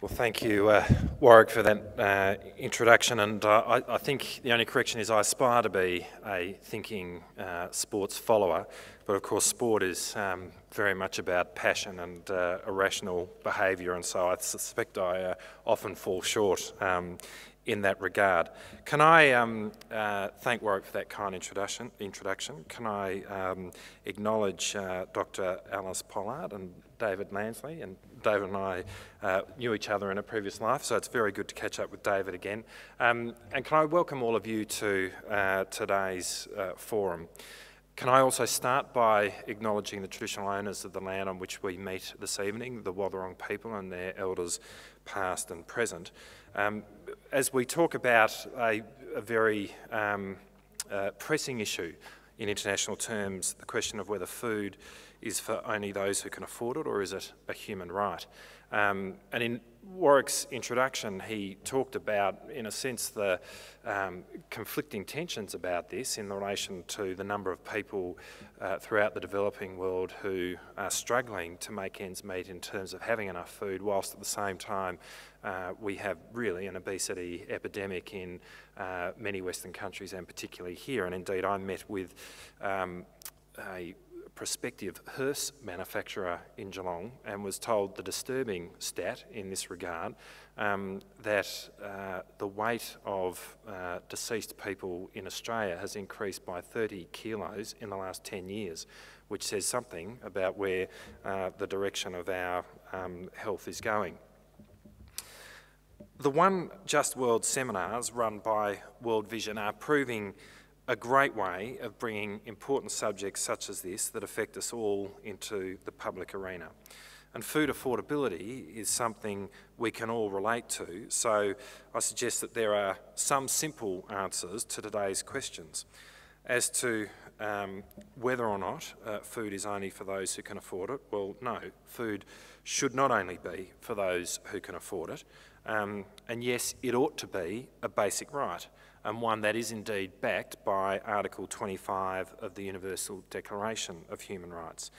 Well, thank you, Warwick, for that introduction. And I think the only correction is I aspire to be a thinking sports follower, but of course sport is very much about passion and irrational behaviour, and so I suspect I often fall short in that regard. Can I thank Warwick for that kind introduction? Can I acknowledge Dr. Alice Pollard and David Lansley? And David and I knew each other in a previous life, so it's very good to catch up with David again. And can I welcome all of you to today's forum. Can I also start by acknowledging the traditional owners of the land on which we meet this evening, the Wathaurong people and their elders past and present. As we talk about a very pressing issue in international terms, the question of whether food is for only those who can afford it, or is it a human right? And in Warwick's introduction, he talked about, in a sense, the conflicting tensions about this in relation to the number of people throughout the developing world who are struggling to make ends meet in terms of having enough food, whilst at the same time we have really an obesity epidemic in many Western countries, and particularly here. And indeed, I met with a prospective hearse manufacturer in Geelong and was told the disturbing stat in this regard, that the weight of deceased people in Australia has increased by 30 kilos in the last 10 years, which says something about where the direction of our health is going. The One Just World seminars run by World Vision are proving a great way of bringing important subjects such as this that affect us all into the public arena. And food affordability is something we can all relate to, so I suggest that there are some simple answers to today's questions. As to whether or not food is only for those who can afford it, well, no, food should not only be for those who can afford it, and yes, it ought to be a basic right, and one that is indeed backed by Article 25 of the Universal Declaration of Human Rights.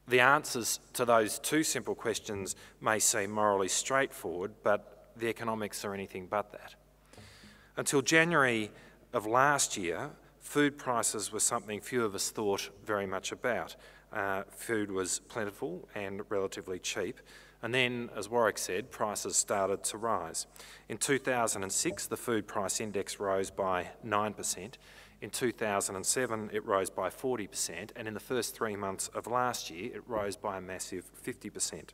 The answers to those two simple questions may seem morally straightforward, but the economics are anything but that. Until January of last year, food prices were something few of us thought very much about. Food was plentiful and relatively cheap. And then, as Warwick said, prices started to rise. In 2006, the food price index rose by 9%. In 2007, it rose by 40%. And in the first 3 months of last year, it rose by a massive 50%.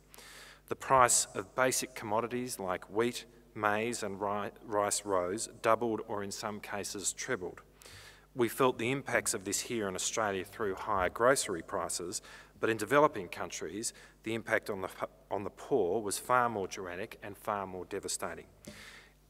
The price of basic commodities like wheat, maize and rice rose, doubled, or in some cases trebled. We felt the impacts of this here in Australia through higher grocery prices, but in developing countries, the impact on the poor was far more dramatic and far more devastating.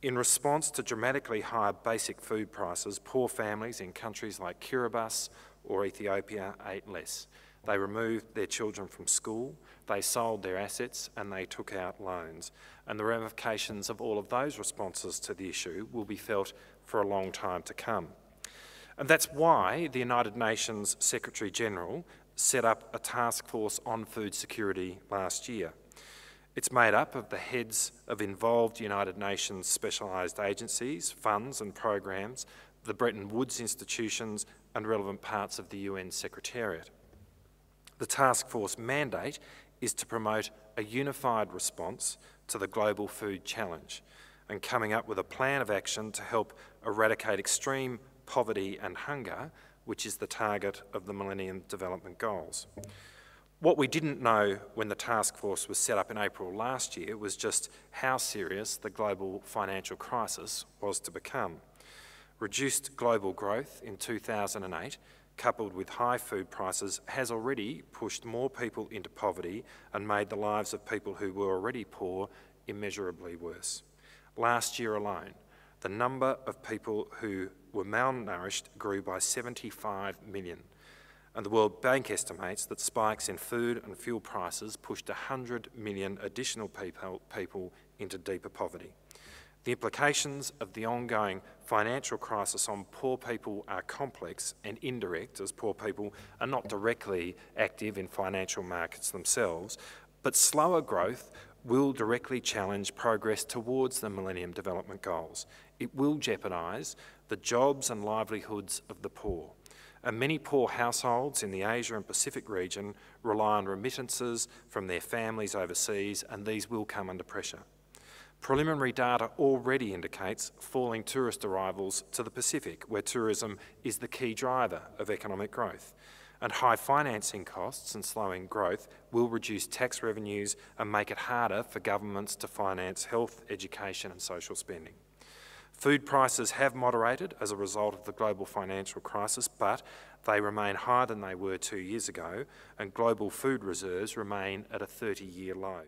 In response to dramatically higher basic food prices, poor families in countries like Kiribati or Ethiopia ate less. They removed their children from school, they sold their assets, and they took out loans. And the ramifications of all of those responses to the issue will be felt for a long time to come. And that's why the United Nations Secretary-General set up a task force on food security last year. It's made up of the heads of involved United Nations specialised agencies, funds and programs, the Bretton Woods institutions and relevant parts of the UN Secretariat. The task force mandate is to promote a unified response to the global food challenge and coming up with a plan of action to help eradicate extreme poverty and hunger, which is the target of the Millennium Development Goals. What we didn't know when the task force was set up in April last year was just how serious the global financial crisis was to become. Reduced global growth in 2008, coupled with high food prices, has already pushed more people into poverty and made the lives of people who were already poor immeasurably worse. Last year alone, the number of people who were malnourished grew by 75 million. And the World Bank estimates that spikes in food and fuel prices pushed 100 million additional people into deeper poverty. The implications of the ongoing financial crisis on poor people are complex and indirect, as poor people are not directly active in financial markets themselves, but slower growth will directly challenge progress towards the Millennium Development Goals. It will jeopardise the jobs and livelihoods of the poor. And many poor households in the Asia and Pacific region rely on remittances from their families overseas, and these will come under pressure. Preliminary data already indicates falling tourist arrivals to the Pacific, where tourism is the key driver of economic growth. And high financing costs and slowing growth will reduce tax revenues and make it harder for governments to finance health, education and social spending. Food prices have moderated as a result of the global financial crisis, but they remain higher than they were 2 years ago, and global food reserves remain at a 30-year low.